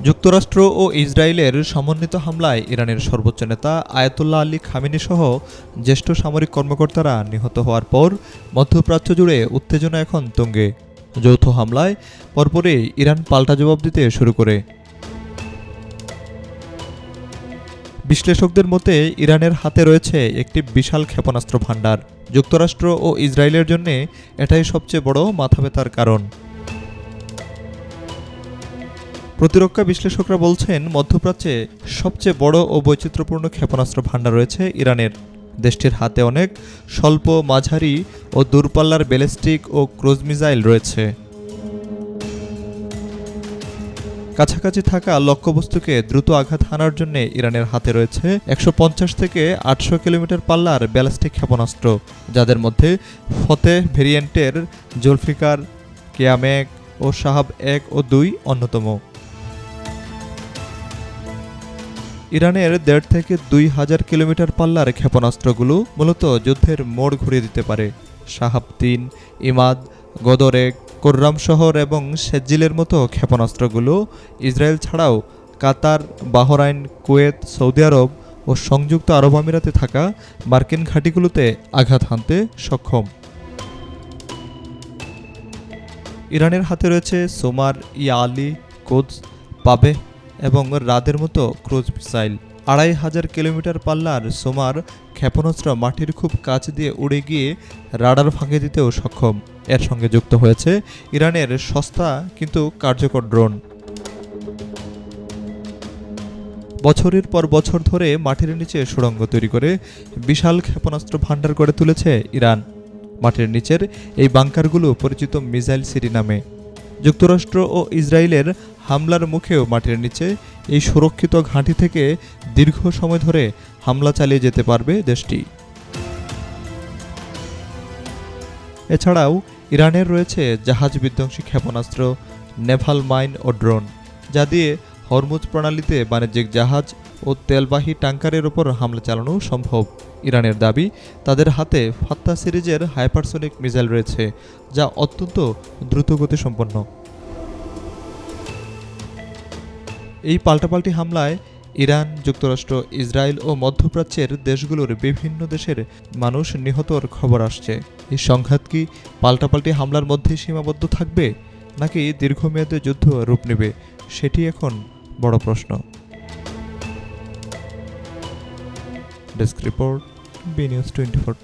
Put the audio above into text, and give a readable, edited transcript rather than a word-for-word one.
যুক্তরাষ্ট্র ও ইসরায়েলের সমন্বিত হামলায় ইরানের সর্বোচ্চ নেতা আয়াতুল্লাহ আলী খামেনি সহ জ্যেষ্ঠ সামরিক কর্মকর্তারা নিহত হওয়ার পর মধ্যপ্রাচ্য জুড়ে উত্তেজনা এখন তুঙ্গে। যৌথ হামলায় পরপরই ইরান পাল্টা জবাব দিতে শুরু করে। বিশ্লেষকদের মতে ইরানের হাতে রয়েছে একটি বিশাল ক্ষেপণাস্ত্র ভান্ডার। যুক্তরাষ্ট্র ও ইসরায়েলের জন্য এটাই সবচেয়ে বড় মাথাব্যথার কারণ। প্রতিরক্ষা বিশ্লেষকরা বলছেন, মধ্যপ্রাচ্যে সবচেয়ে বড় ও বৈচিত্র্যপূর্ণ ক্ষেপণাস্ত্র ভান্ডার রয়েছে ইরানের। দেশটির হাতে অনেক স্বল্প, মাঝারি ও দূরপাল্লার ব্যালিস্টিক ও ক্রুজ মিসাইল রয়েছে। কাছাকাছি থাকা লক্ষ্যবস্তুকে দ্রুত আঘাত হানার জন্য ইরানের হাতে রয়েছে ১৫০ থেকে ৮০০ কিলোমিটার পাল্লার ব্যালিস্টিক ক্ষেপণাস্ত্র, যাদের মধ্যে ফতেহ ভেরিয়েন্টের জুলফিকার, কিয়াম-১ ও শাহাব-১ ও ২ অন্যতম। ইরানের ১.৫ থেকে ২,০০০ কিলোমিটার পাল্লার ক্ষেপণাস্ত্রগুলো মূলত যুদ্ধের মোড় ঘুরিয়ে দিতে পারে। শাহাব-৩, ইমাদ, গদর-১, কোররাম শহর এবং শেজ্জিলের মতো ক্ষেপণাস্ত্রগুলো ইসরায়েল ছাড়াও কাতার, বাহরাইন, কুয়েত, সৌদি আরব ও সংযুক্ত আরব আমিরাতে থাকা মার্কিন ঘাঁটিগুলোতে আঘাত হানতে সক্ষম। ইরানের হাতে রয়েছে সোমার, ইয়ালি, কোদস, পাভেহ এবং রাদের মতো ক্রুজ মিসাইল। ২,৫০০ কিলোমিটার পাল্লার সোমার ক্ষেপণাস্ত্র মাটির খুব কাছ দিয়ে উড়ে গিয়ে রাডার ভাঙে দিতেও সক্ষম। এর সঙ্গে যুক্ত হয়েছে ইরানের সস্তা কিন্তু কার্যকর ড্রোন। বছরের পর বছর ধরে মাটির নিচে সুড়ঙ্গ তৈরি করে বিশাল ক্ষেপণাস্ত্র ভান্ডার করে তুলেছে ইরান। মাটির নিচের এই বাংকারগুলো পরিচিত মিসাইল সিটি নামে। যুক্তরাষ্ট্র ও ইসরায়েলের হামলার মুখেও মাটির নিচে এই সুরক্ষিত ঘাঁটি থেকে দীর্ঘ সময় ধরে হামলা চালিয়ে যেতে পারবে দেশটি। এছাড়াও ইরানের রয়েছে জাহাজ বিধ্বংসী ক্ষেপণাস্ত্র, নেভাল মাইন ও ড্রোন, যা দিয়ে হরমুজ প্রণালীতে বাণিজ্যিক জাহাজ ও তেলবাহী ট্যাঙ্কারের ওপর হামলা চালানো সম্ভব। ইরানের দাবি, তাদের হাতে ফাত্তা সিরিজের হাইপারসোনিক মিসাইল রয়েছে, যা অত্যন্ত দ্রুতগতিসম্পন্ন। এই পাল্টাপাল্টি হামলায় ইরান, যুক্তরাষ্ট্র, ইসরায়েল ও মধ্যপ্রাচ্যের দেশগুলোর বিভিন্ন দেশের মানুষ নিহতর খবর আসছে। এই সংঘাত কি পাল্টাপাল্টি হামলার মধ্যেই সীমাবদ্ধ থাকবে, নাকি দীর্ঘমেয়াদী যুদ্ধ রূপ নেবে, সেটি এখন বড় প্রশ্ন। Desk report, B news 24।